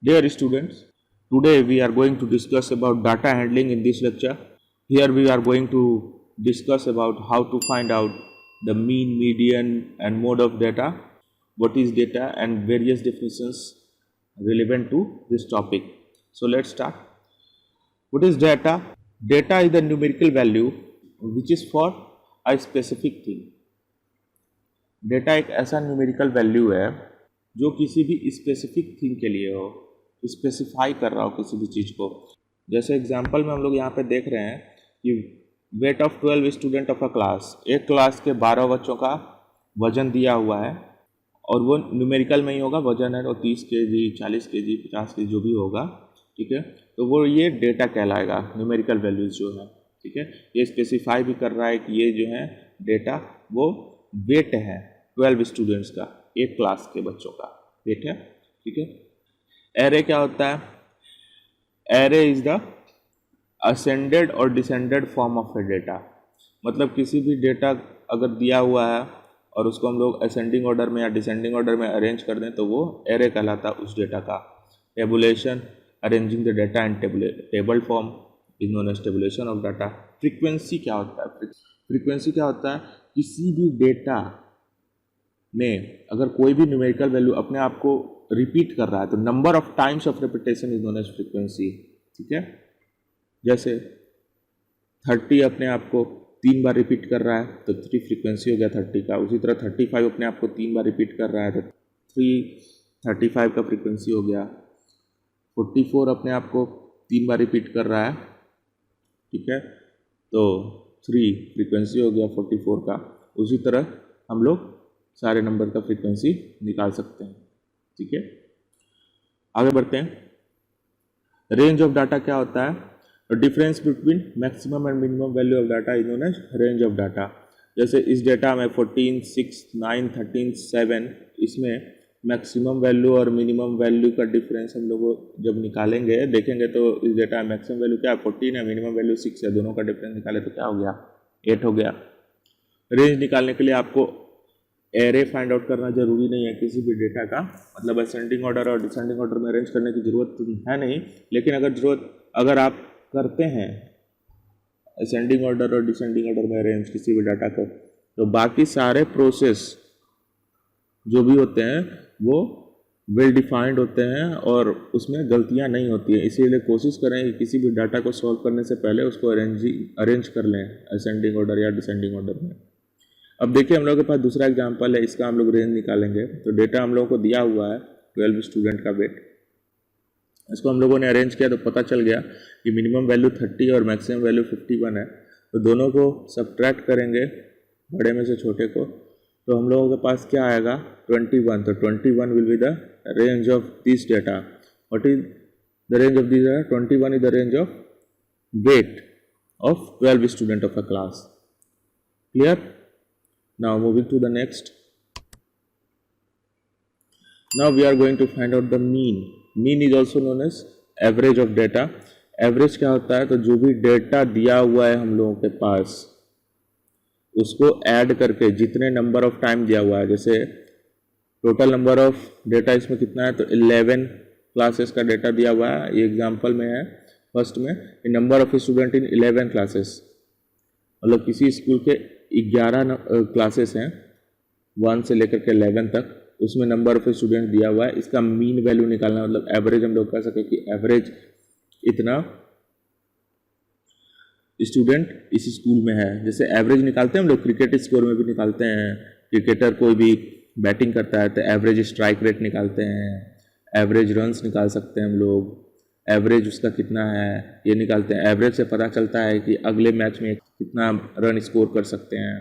Dear students, today we are going to discuss about data handling in this lecture. Here we are going to discuss about how to find out the mean, median and mode of data, what is data and various definitions relevant to this topic. So let's start. What is data? Data is the numerical value which is for a specific thing. Data एक ऐसा numerical value है जो किसी भी specific thing के लिए हो, specify कर रहा हो किसी भी चीज़ को। जैसे एग्जांपल में हम लोग यहाँ पे देख रहे हैं कि wait of 12 student of a class, एक क्लास के 12 बच्चों का वजन दिया हुआ है और वो न्यूमेरिकल में ही होगा, वजन है वो 30 kg, 40 kg, 50 kg जो भी होगा, ठीक है। तो वो ये डेटा कहलाएगा, न्यूमेरिकल वैल्यूज़ जो है, ठीक है। ये स्पेसिफाई भी कर रहा है कि ये जो है डेटा वो वेट है 12 स्टूडेंट्स का, एक क्लास के बच्चों का वेट है, ठीक है। एरे क्या होता है? एरे इज द असेंडेड और descended form of A data. मतलब किसी भी डेटा अगर दिया हुआ है और उसको हम लोग असेंडिंग ऑर्डर में या डिसेंडिंग ऑर्डर में अरेंज कर दें तो वो एरे कहलाता है उस डेटा का। Tabulation, arranging the data in table form is known as tabulation of data. Frequency क्या होता है? फ्रीक्वेंसी क्या होता है? किसी भी डेटा में अगर कोई भी न्यूमेरिकल वैल्यू अपने आप को रिपीट कर रहा है तो number of times of repetition is known as frequency, ठीक है। जैसे 30 अपने आप को 3 बार रिपीट कर रहा है तो 3 फ्रीक्वेंसी हो गया 30 का। उसी तरह 35 अपने आप को 3 बार रिपीट कर रहा है तो 335 का फ्रीक्वेंसी हो गया। 44 अपने आप को 3 बार रिपीट कर रहा है, ठीक है, तो 3 फ्रीक्वेंसी हो गया 44 का। उसी तरह हम लोग सारे नंबर का फ्रीक्वेंसी निकाल सकते हैं, ठीक है। आगे बढ़ते हैं। रेंज ऑफ डाटा क्या होता है? Difference between maximum and minimum value of data is known as range of data. जैसे इस डेटा में 14, 6, 9, 13, 7 इसमें मैक्सिमम वैल्यू और मिनिमम वैल्यू का डिफरेंस हम लोग जब निकालेंगे देखेंगे तो इस डेटा में मैक्सिमम वैल्यू क्या है 14 है, मिनिमम वैल्यू 6 है, दोनों का डिफरेंस निकाले तो क्या हो गया 8 हो गया। रेंज निकालने के लिए आपको एरे फाइंड आउट करना जरूरी नहीं है किसी भी डेटा का, मतलब असेंडिंग ऑर्डर और डिसेंडिंग ऑर्डर में अरेंज करने की जरूरत है नहीं, लेकिन अगर आप करते हैं असेंडिंग ऑर्डर और डिसेंडिंग ऑर्डर में अरेंज किसी भी डाटा को तो बाकी सारे प्रोसेस जो भी होते हैं वो वेल डिफाइंड होते हैं और उसमें गलतियां नहीं होती है। इसीलिए कोशिश करें कि किसी भी डाटा को सॉल्व करने से पहले उसको अरेंज कर लें असेंडिंग ऑर्डर या डिसेंडिंग ऑर्डर में। अब देखिए हम लोगों के पास दूसरा एग्जांपल है, इसका हम लोग रेंज निकालेंगे। तो डेटा हम लोगों को दिया हुआ है 12 स्टूडेंट का वेट, इसको हम लोगों ने अरेंज किया तो पता चल गया कि मिनिमम वैल्यू 30 और मैक्सिमम वैल्यू 51 है। तो दोनों को सब्ट्रैक्ट करेंगे बड़े में से छोटे को तो हम लोगों के पास क्या आएगा 21। तो 21 will be the range of this data. What is the range of this data? 21 is the range of weight of 12 student of a class. Clear? Now moving to the next. Now we are going to find out the mean. Mean is also known as average of data. Average क्या होता है? तो जो भी data दिया हुआ है हम लोगों के पास उसको ऐड करके जितने नंबर ऑफ टाइम दिया हुआ है, जैसे टोटल नंबर ऑफ डेटा इसमें कितना है तो 11 क्लासेस का डेटा दिया हुआ है। ये एग्जांपल में है फर्स्ट में number of student in 11 classes, मतलब किसी स्कूल के 11 क्लासेस हैं 1 से लेकर के 11 तक, उसमें नंबर ऑफ स्टूडेंट दिया हुआ है। इसका मीन वैल्यू निकालना, मतलब एवरेज हम लोग कह सकें कि एवरेज इतना स्टूडेंट इस स्कूल में है। जैसे एवरेज निकालते हैं हम लोग क्रिकेट स्कोर में भी निकालते हैं, क्रिकेटर कोई भी बैटिंग करता है तो एवरेज स्ट्राइक रेट निकालते हैं, एवरेज रन्स निकाल सकते हैं हम लोग, एवरेज उसका कितना है ये निकालते हैं। एवरेज से पता चलता है कि अगले मैच में कितना रन स्कोर कर सकते हैं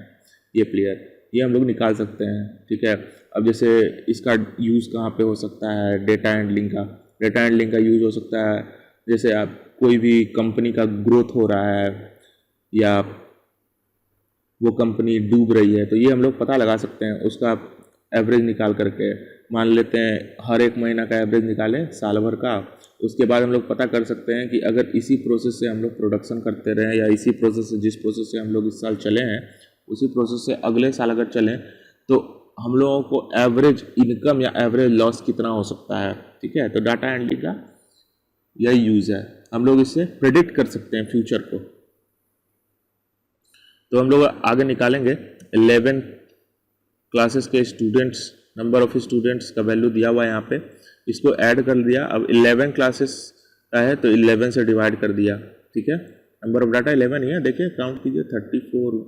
ये प्लेयर, ये हम लोग निकाल सकते हैं, ठीक है। अब जैसे इसका यूज़ कहाँ पे हो सकता है? डेटा हैंडलिंग का। डेटा हैंडलिंग का यूज़ हो सकता है जैसे आप कोई भी कंपनी का ग्रोथ हो रहा है या वो कंपनी डूब रही है तो ये हम लोग पता लगा सकते हैं, उसका एवरेज निकाल करके। मान लेते हैं हर एक महीना का एवरेज निकाले साल भर का, उसके बाद हम लोग पता कर सकते हैं कि अगर इसी प्रोसेस से हम लोग प्रोडक्शन करते रहें या इसी प्रोसेस से जिस प्रोसेस से हम लोग इस साल चले हैं उसी प्रोसेस से अगले साल अगर चलें तो हम लोगों को एवरेज इनकम या एवरेज लॉस कितना हो सकता है, ठीक है। तो डाटा हैंडलिंग का यही यूज़ है, हम लोग इससे प्रेडिक्ट कर सकते हैं फ्यूचर को। तो हम लोग आगे निकालेंगे 11 क्लासेस के स्टूडेंट्स, नंबर ऑफ स्टूडेंट्स का वैल्यू दिया हुआ है यहाँ पे, इसको ऐड कर दिया। अब 11 क्लासेस का है तो 11 से डिवाइड कर दिया, ठीक है। नंबर ऑफ डाटा 11 ही है, देखिए काउंट कीजिए 34,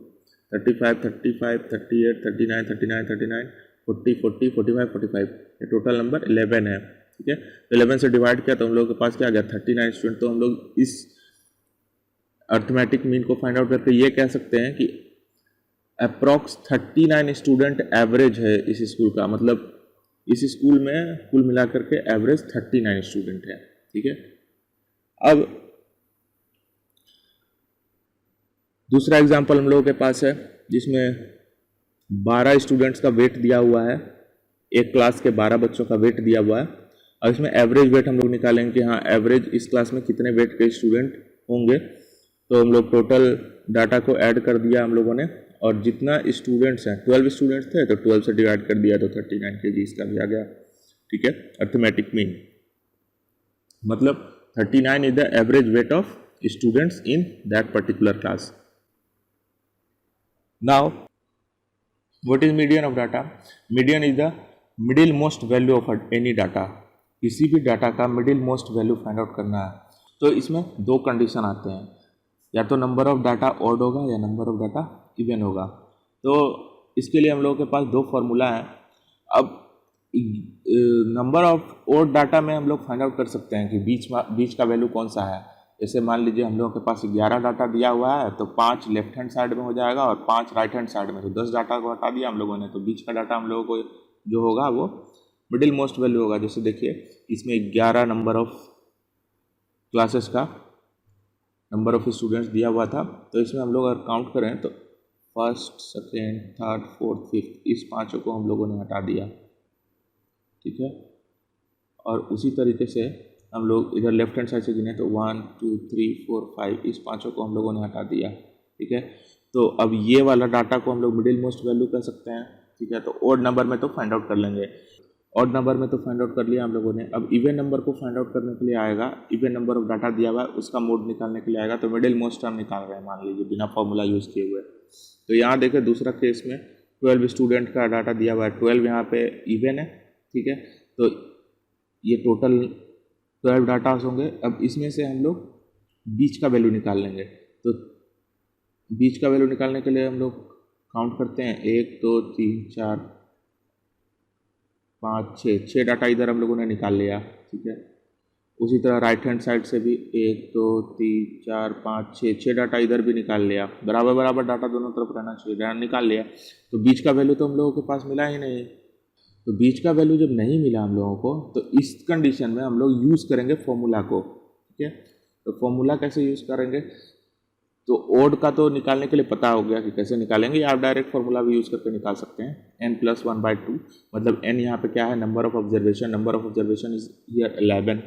35, 35, 38, 39, 39, 39, 40, 40, 45, 45, ये टोटल नंबर 11 है, ठीक है। तो 11 से डिवाइड किया तो हम लोग के पास क्या आ गया 39 स्टूडेंट। तो हम लोग इस अर्थमेटिक मीन को फाइंड आउट करके ये कह सकते हैं कि अप्रॉक्स 39 स्टूडेंट एवरेज है इस स्कूल का, मतलब इस स्कूल में कुल मिलाकर के एवरेज 39 स्टूडेंट है, ठीक है। अब दूसरा एग्जांपल हम लोगों के पास है जिसमें 12 स्टूडेंट्स का वेट दिया हुआ है, एक क्लास के 12 बच्चों का वेट दिया हुआ है। और इसमें एवरेज वेट हम लोग निकालेंगे कि हाँ एवरेज इस क्लास में कितने वेट के स्टूडेंट होंगे। तो हम लोग टोटल डाटा को ऐड कर दिया हम लोगों ने, और जितना स्टूडेंट्स हैं 12 स्टूडेंट्स थे तो 12 से डिवाइड कर दिया तो 39 kg इसका भी आ गया, ठीक है। अर्थमेटिक मीन मतलब 39 is the average weight of students in that particular class. Now what is median of data? Median is the middle most value of any data. किसी भी डाटा का middle most value find out करना है तो इसमें दो condition आते हैं, या तो नंबर ऑफ डाटा ऑड होगा या नंबर ऑफ डाटा इवन होगा। तो इसके लिए हम लोगों के पास दो फार्मूला है। अब नंबर ऑफ ऑड डाटा में हम लोग फाइंड आउट कर सकते हैं कि बीच का वैल्यू कौन सा है। जैसे मान लीजिए हम लोगों के पास 11 डाटा दिया हुआ है तो 5 लेफ्ट हैंड साइड में हो जाएगा और 5 राइट हैंड साइड में, तो 10 डाटा को हटा दिया हम लोगों ने, तो बीच का डाटा हम लोगों को जो होगा वो मिडिल मोस्ट वैल्यू होगा। जैसे देखिए इसमें 11 नंबर ऑफ क्लासेस का नंबर ऑफ स्टूडेंट्स दिया हुआ था, तो इसमें हम लोग अगर काउंट करें तो first, second, third, fourth, fifth, इस पाँचों को हम लोगों ने हटा दिया, ठीक है। और उसी तरीके से हम लोग इधर लेफ्ट हैंड साइड से गिने तो 1 2 3 4 5, इस पाँचों को हम लोगों ने हटा दिया, ठीक है। तो अब ये वाला डाटा को हम लोग मिडिल मोस्ट वैल्यू कह सकते हैं, ठीक है। तो ऑड नंबर में तो फाइंड आउट कर लेंगे, ऑड नंबर में तो फाइंड आउट कर लिया हम लोगों ने। अब इवन नंबर को फाइंड आउट करने के लिए आएगा, इवन नंबर ऑफ डाटा दिया हुआ है उसका मोड निकालने के लिए आएगा, तो मिडिल मोस्ट हम निकाल रहे हैं मान लीजिए बिना फॉर्मूला यूज़ किए हुए। तो यहाँ देखिए दूसरा केस में 12 स्टूडेंट का डाटा दिया हुआ है, 12 यहाँ पे इवन है, ठीक है। तो ये टोटल 12 डाटा होंगे। अब इसमें से हम लोग बीच का वैल्यू निकाल लेंगे। तो बीच का वैल्यू निकालने के लिए हम लोग काउंट करते हैं 1 2 3 4 5 6 डाटा इधर हम लोगों ने निकाल लिया, ठीक है। उसी तरह राइट हैंड साइड से भी 1 2 3 4 5 6 डाटा इधर भी निकाल लिया, बराबर बराबर डाटा दोनों तरफ रहना चाहिए, निकाल लिया। तो बीच का वैल्यू तो हम लोगों के पास मिला ही नहीं। तो बीच का वैल्यू जब नहीं मिला हम लोगों को तो इस कंडीशन में हम लोग यूज़ करेंगे फॉर्मूला को, ठीक है। तो फॉर्मूला कैसे यूज़ करेंगे? तो ओड का तो निकालने के लिए पता हो गया कि कैसे निकालेंगे, या आप डायरेक्ट फॉर्मूला भी यूज़ करके निकाल सकते हैं। n+1/2 मतलब n यहाँ पे क्या है, number of observation, number of observation is here 11,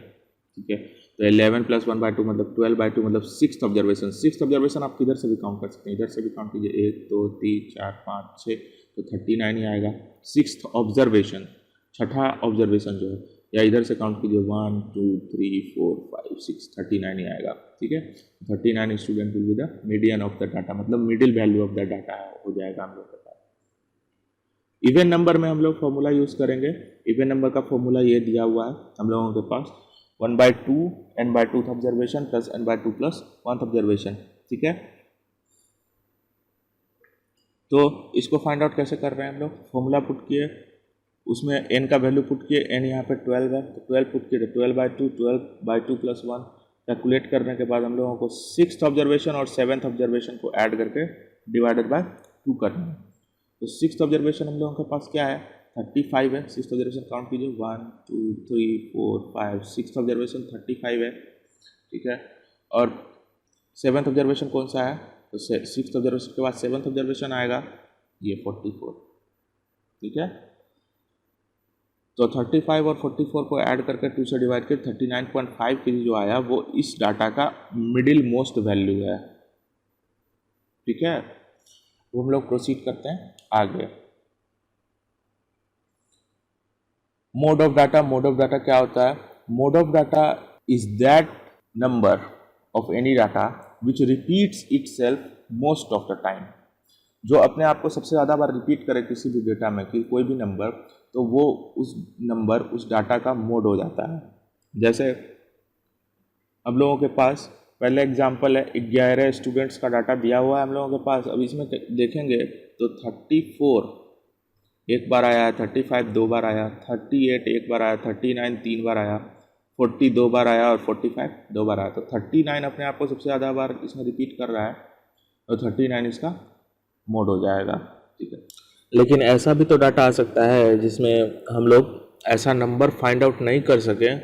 ठीक है। तो 11 + 1/2 मतलब 12/2 मतलब 6th ऑब्जर्वेशन। 6th ऑब्जर्वेशन आप किधर से भी काउंट कर सकते हैं, इधर से भी काउंट कीजिए 1 2 3 4 5 6, तो 39 ही आएगा। 6th ऑब्जर्वेशन, छठा ऑब्जर्वेशन जो है, या इधर से काउंट कीजिए 1 2 3 4 5 6, 39 ही आएगा, ठीक है। 39 student will be the median of the data, मतलब middle value of the data हो जाएगा हम लोग के पास। इवन नंबर में हम लोग फॉर्मूला यूज़ करेंगे। इवन नंबर का फॉर्मूला ये दिया हुआ है हम लोगों के पास, 1/2 n/2th observation plus n/2 plus 1th observation, ठीक है। तो इसको फाइंड आउट कैसे कर रहे हैं हम लोग? फॉर्मूला पुट किए, उसमें n का वैल्यू पुट किए, n यहाँ पे 12 है तो 12 पुट किए, तो 12/2 प्लस 1 कैलकुलेट करने के बाद हम लोगों को 6th ऑब्जर्वेशन और 7th ऑब्जर्वेशन को ऐड करके डिवाइडेड बाय 2 करना है। तो 6th ऑब्जर्वेशन हम लोगों के पास क्या है, 35 है। 6th ऑब्जर्वेशन काउंट कीजिए 1 2 3 4 5, 6th ऑब्जर्वेशन 35 है, ठीक है। और 7th ऑब्जर्वेशन कौन सा है, तो 6th ऑब्जर्वेशन के बाद 7th ऑब्जर्वेशन आएगा, ये 44, ठीक है। तो 35 और 44 को ऐड करके 2 से डिवाइड कर 39.5 kg जो आया वो इस डाटा का मिडिल मोस्ट वैल्यू है, ठीक है। वो हम लोग प्रोसीड करते हैं आगे। मोड ऑफ डाटा क्या होता है? Mode of data is that number of any data which repeats itself most of the time. जो अपने आप को सबसे ज़्यादा बार रिपीट करे किसी भी डेटा में, कि कोई भी नंबर, तो वो उस नंबर उस डाटा का मोड हो जाता है। जैसे हम लोगों के पास पहले एग्जांपल है, 11 स्टूडेंट्स का डाटा दिया हुआ है हम लोगों के पास। अब इसमें देखेंगे तो 34 एक बार आया, 35 दो बार आया, 38 एक बार आया, 39 तीन बार आया, 40 दो बार आया और 45 दो बार आया। तो 39 अपने आप को सबसे ज़्यादा बार इसमें रिपीट कर रहा है, तो 39 इसका मोड हो जाएगा। ठीक है, लेकिन ऐसा भी तो डाटा आ सकता है जिसमें हम लोग ऐसा नंबर फाइंड आउट नहीं कर सकें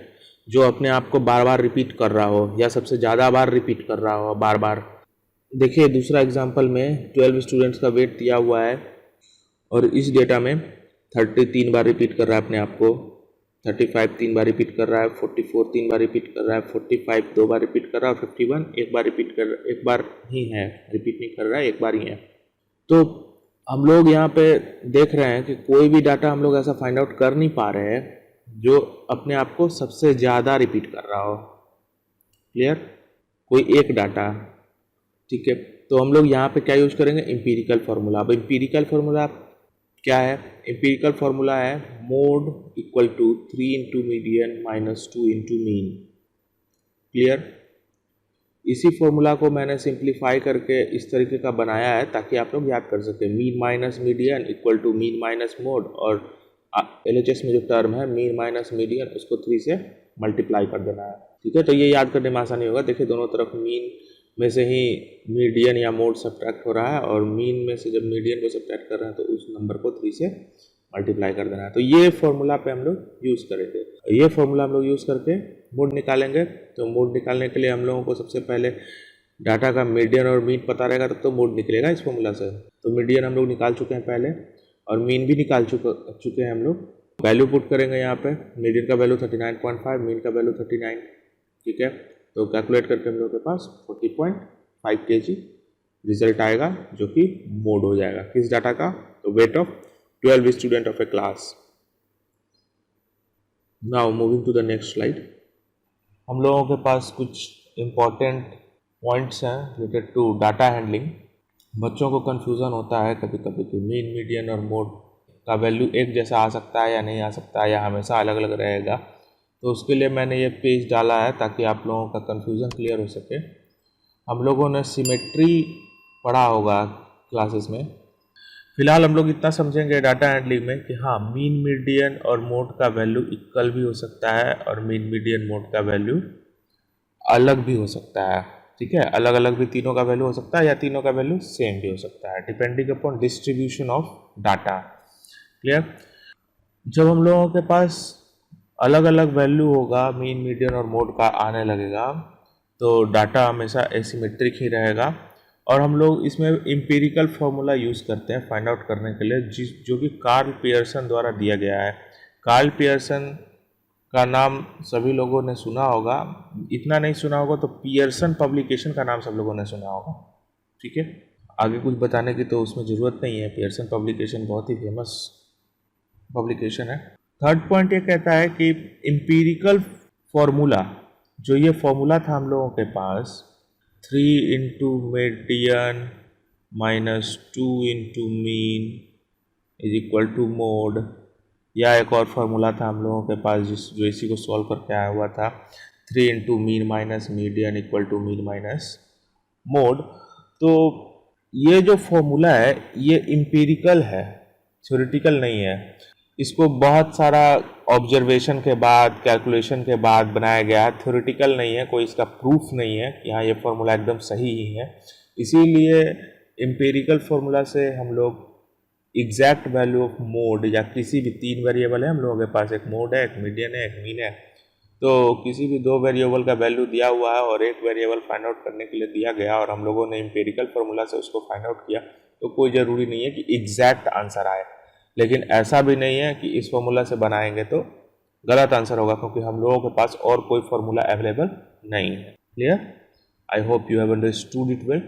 जो अपने आप को बार बार रिपीट कर रहा हो या सबसे ज़्यादा बार रिपीट कर रहा हो बार बार। देखिए दूसरा एग्जांपल में 12 स्टूडेंट्स का वेट दिया हुआ है और इस डेटा में 30 तीन बार रिपीट कर रहा है अपने आप को, 35 तीन बार रिपीट कर रहा है, 44 तीन बार रिपीट कर रहा है, 45 दो बार रिपीट कर रहा है और 51 एक बार ही है, रिपीट नहीं कर रहा है, एक बार ही है। तो हम लोग यहाँ पे देख रहे हैं कि कोई भी डाटा हम लोग ऐसा फाइंड आउट कर नहीं पा रहे हैं जो अपने आप को सबसे ज़्यादा रिपीट कर रहा हो। क्लियर? कोई एक डाटा, ठीक है, तो हम लोग यहाँ पे क्या यूज करेंगे? Empirical formula. अब एम्पिरिकल फार्मूला क्या है? एम्पिरिकल फार्मूला है mode equal to 3 into median minus 2 into mean. Clear? इसी फॉर्मूला को मैंने सिंप्लीफाई करके इस तरीके का बनाया है ताकि आप लोग याद कर सकें। Mean minus median equal to mean minus mode, और LHS में जो टर्म है मीन माइनस मीडियन, उसको 3 से मल्टीप्लाई कर देना है। ठीक है, तो ये याद करने में आसानी होगा। देखिए दोनों तरफ मीन में से ही मीडियन या मोड सब्ट्रैक्ट हो रहा है और मीन में से जब मीडियन को सब्ट्रैक्ट कर रहे हैं तो उस नंबर को 3 से मल्टीप्लाई कर देना है। तो ये फॉर्मूला पे हम लोग यूज़ करेंगे। ये फॉर्मूला हम लोग यूज़ करके मोड निकालेंगे। तो मोड निकालने के लिए हम लोगों को सबसे पहले डाटा का मीडियन और मीन पता रहेगा, तब तो मोड निकलेगा इस फॉर्मूला से। तो मीडियन हम लोग निकाल चुके हैं पहले और मीन भी निकाल चुके हैं हम लोग। वैल्यू पुट करेंगे यहाँ पे। मीडियन का वैल्यू 39.5, मीन का वैल्यू 39। ठीक है, तो कैलकुलेट करके हम लोग के पास 40.5 kg रिजल्ट आएगा जो कि मोड हो जाएगा किस डाटा का? तो weight of 12 student of a class. Now moving to the next slide. हम लोगों के पास कुछ इम्पॉर्टेंट पॉइंट्स हैं रिलेटेड टू डाटा हैंडलिंग। बच्चों को कन्फ्यूज़न होता है कभी कभी कि मीन मीडियन और मोड का वैल्यू एक जैसा आ सकता है या नहीं आ सकता है या हमेशा अलग अलग रहेगा। तो उसके लिए मैंने ये पेज डाला है ताकि आप लोगों का कन्फ्यूज़न क्लियर हो सके। हम लोगों ने सिमेट्री पढ़ा होगा क्लासेस में। फिलहाल हम लोग इतना समझेंगे डाटा हैंडलिंग में कि हाँ, मीन मीडियन और मोड का वैल्यू इक्वल भी हो सकता है और मीन मीडियन मोड का वैल्यू अलग भी हो सकता है। ठीक है, अलग अलग भी तीनों का वैल्यू हो सकता है या तीनों का वैल्यू सेम भी हो सकता है, depending upon distribution of data. Clear? जब हम लोगों के पास अलग अलग वैल्यू होगा मीन मीडियन और मोड का आने लगेगा तो डाटा हमेशा एसिमेट्रिक ही रहेगा और हम लोग इसमें एम्पिरिकल फार्मूला यूज़ करते हैं फाइंड आउट करने के लिए, जो कि कार्ल पियर्सन द्वारा दिया गया है। कार्ल पियर्सन का नाम सभी लोगों ने सुना होगा, इतना नहीं सुना होगा तो पियर्सन पब्लिकेशन का नाम सब लोगों ने सुना होगा। ठीक है, आगे कुछ बताने की तो उसमें ज़रूरत नहीं है, पियर्सन पब्लिकेशन बहुत ही फेमस पब्लिकेशन है। थर्ड पॉइंट ये कहता है कि एम्पिरिकल फार्मूला, जो ये फार्मूला था हम लोगों के पास 3 into median minus 2 into mean is equal to mode, या एक और फार्मूला था हम लोगों के पास जो इसी को सॉल्व करके आया हुआ था 3 into mean minus median equal to mean minus mode. तो ये जो फॉर्मूला है ये एम्पिरिकल है, थ्योरेटिकल नहीं है। इसको बहुत सारा ऑब्जर्वेशन के बाद, कैलकुलेशन के बाद बनाया गया है, थ्योरेटिकल नहीं है, कोई इसका प्रूफ नहीं है कि हाँ ये फार्मूला एकदम सही ही है। इसीलिए एम्पिरिकल फार्मूला से हम लोग एग्जैक्ट वैल्यू ऑफ मोड या किसी भी तीन वेरिएबल है हम लोगों के पास, एक मोड है, एक मीडियन है, एक मीन है, तो किसी भी दो वेरिएबल का वैल्यू दिया हुआ है और एक वेरिएबल फाइंड आउट करने के लिए दिया गया और हम लोगों ने एम्पिरिकल फार्मूला से उसको फाइंड आउट किया, तो कोई ज़रूरी नहीं है कि एग्जैक्ट आंसर आए। लेकिन ऐसा भी नहीं है कि इस फार्मूला से बनाएंगे तो गलत आंसर होगा, क्योंकि हम लोगों के पास और कोई फार्मूला अवेलेबल नहीं है। Clear? I hope you have understood it well.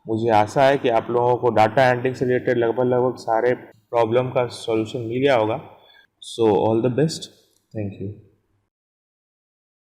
मुझे आशा है कि आप लोगों को डाटा हैंडलिंग से रिलेटेड लगभग सारे प्रॉब्लम का सॉल्यूशन मिल गया होगा। So all the best. Thank you.